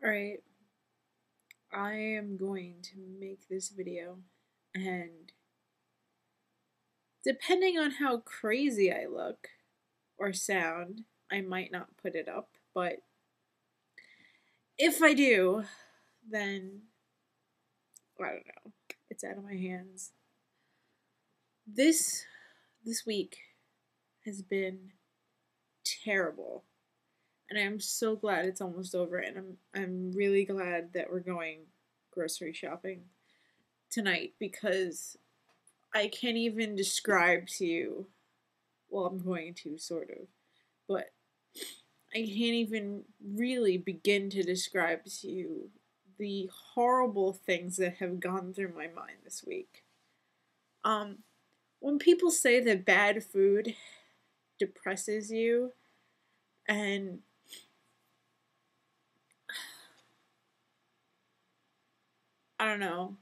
Alright, I am going to make this video, and depending on how crazy I look or sound, I might not put it up, but if I do, then I don't know. It's out of my hands. This week has been terrible. And I'm so glad it's almost over, and I'm really glad that we're going grocery shopping tonight, because I can't even describe to you, well, I'm going to, sort of, but I can't even really begin to describe to you the horrible things that have gone through my mind this week. When people say that bad food depresses you, and I don't know,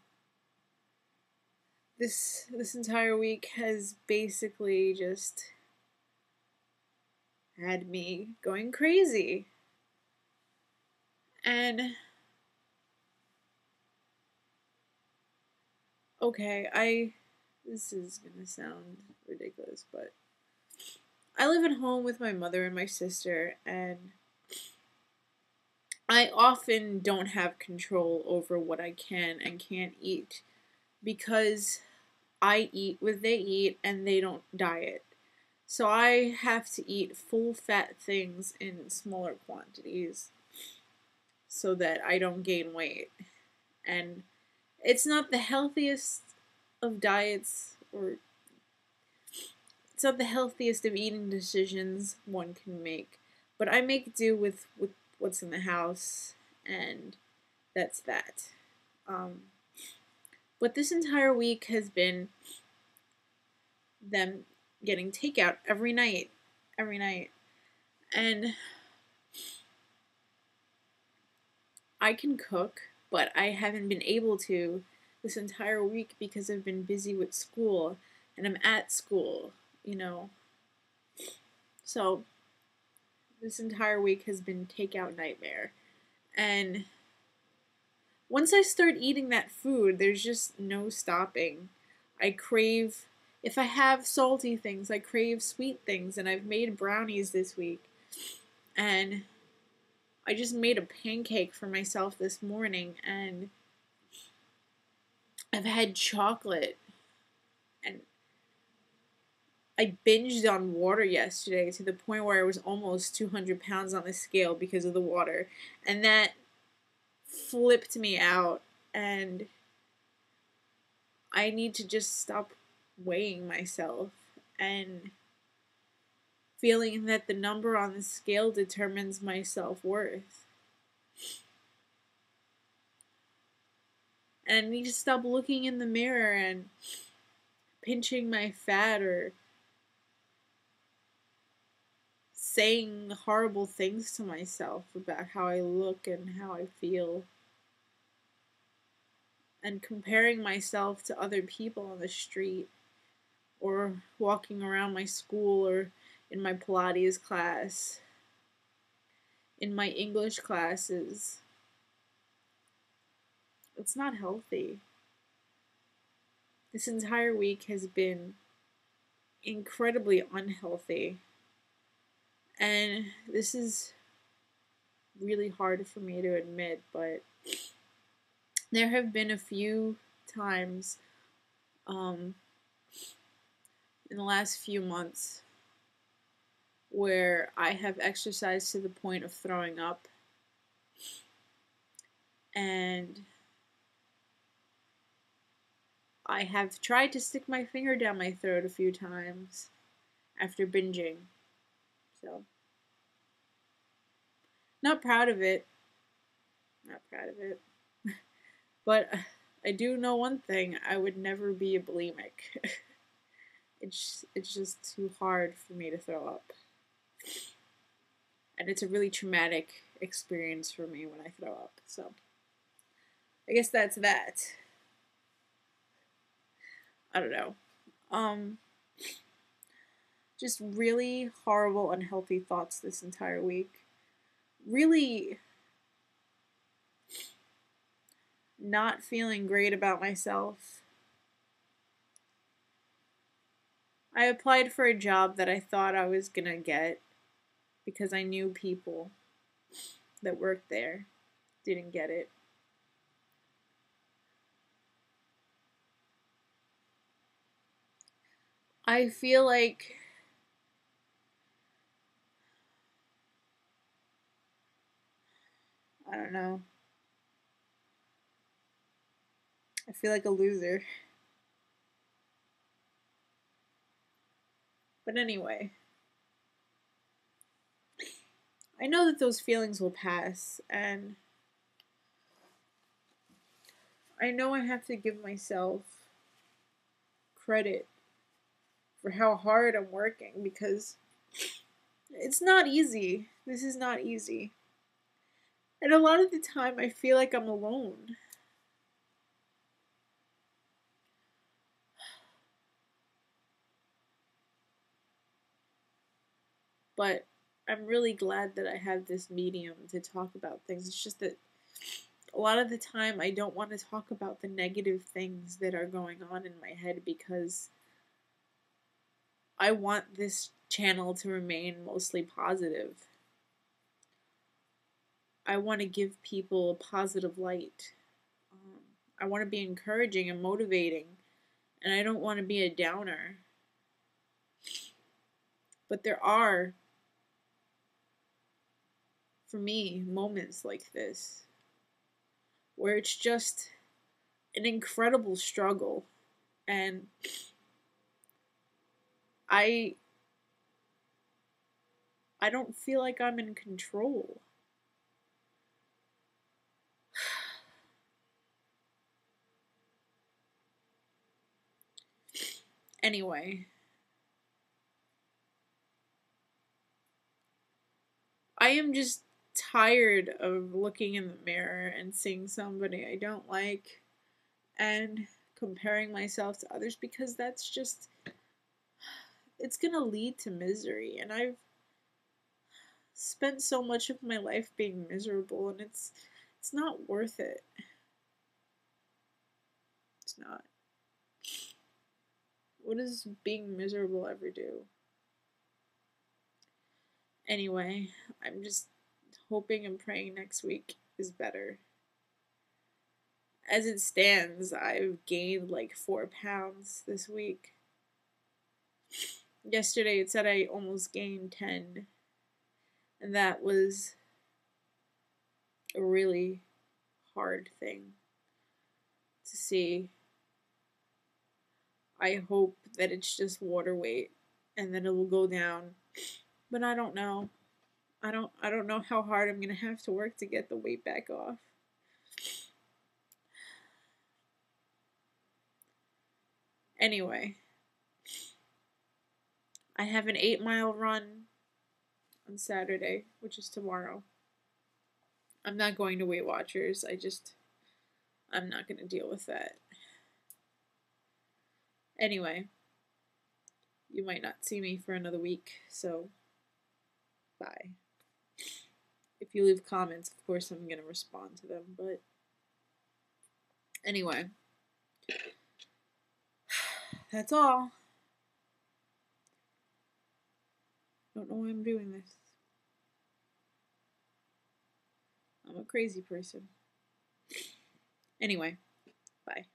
this entire week has basically just had me going crazy. And okay, this is gonna sound ridiculous, but I live at home with my mother and my sister, and I often don't have control over what I can and can't eat, because I eat what they eat and they don't diet. So I have to eat full fat things in smaller quantities so that I don't gain weight. And it's not the healthiest of diets, or it's not the healthiest of eating decisions one can make. But I make do with what's in the house, and that's that. But this entire week has been them getting takeout every night. And I can cook, but I haven't been able to this entire week because I've been busy with school, and I'm at school, you know. So this entire week has been takeout nightmare. And once I start eating that food, there's just no stopping. I crave, if I have salty things, I crave sweet things, and I've made brownies this week. And I just made a pancake for myself this morning, and I've had chocolate, and I binged on water yesterday to the point where I was almost 200 pounds on the scale because of the water, and that flipped me out, and I need to just stop weighing myself and feeling that the number on the scale determines my self-worth. And I need to stop looking in the mirror and pinching my fat or saying horrible things to myself about how I look and how I feel, and comparing myself to other people on the street, or walking around my school, or in my Pilates class, in my English classes. It's not healthy. This entire week has been incredibly unhealthy, and this is really hard for me to admit, but there have been a few times in the last few months where I have exercised to the point of throwing up, and I have tried to stick my finger down my throat a few times after binging. So, not proud of it. But I do know one thing: I would never be a bulimic. It's just too hard for me to throw up. And it's a really traumatic experience for me when I throw up. So, I guess that's that. I don't know. Just really horrible, unhealthy thoughts this entire week. Really not feeling great about myself. I applied for a job that I thought I was gonna get because I knew people that worked there. Didn't get it. I feel like I don't know. I feel like a loser. But anyway, I know that those feelings will pass, and I know I have to give myself credit for how hard I'm working because it's not easy. This is not easy. And a lot of the time, I feel like I'm alone. But I'm really glad that I have this medium to talk about things. It's just that a lot of the time, I don't want to talk about the negative things that are going on in my head because I want this channel to remain mostly positive. I want to give people a positive light. I want to be encouraging and motivating, and I don't want to be a downer. But there are, for me, moments like this where it's just an incredible struggle, and I I don't feel like I'm in control. Anyway, I am just tired of looking in the mirror and seeing somebody I don't like and comparing myself to others because that's just it's going to lead to misery, and I've spent so much of my life being miserable, and it's not worth it. It's not. What does being miserable ever do? Anyway, I'm just hoping and praying next week is better. As it stands, I've gained like 4 pounds this week. Yesterday it said I almost gained 10, and that was a really hard thing to see. I hope that it's just water weight and then it will go down. But I don't know. I don't know how hard I'm going to have to work to get the weight back off. Anyway, I have an 8-mile run on Saturday, which is tomorrow. I'm not going to Weight Watchers. I'm not going to deal with that. Anyway, you might not see me for another week, so bye. If you leave comments, of course I'm going to respond to them, but anyway, that's all. Don't know why I'm doing this. I'm a crazy person. Anyway, bye.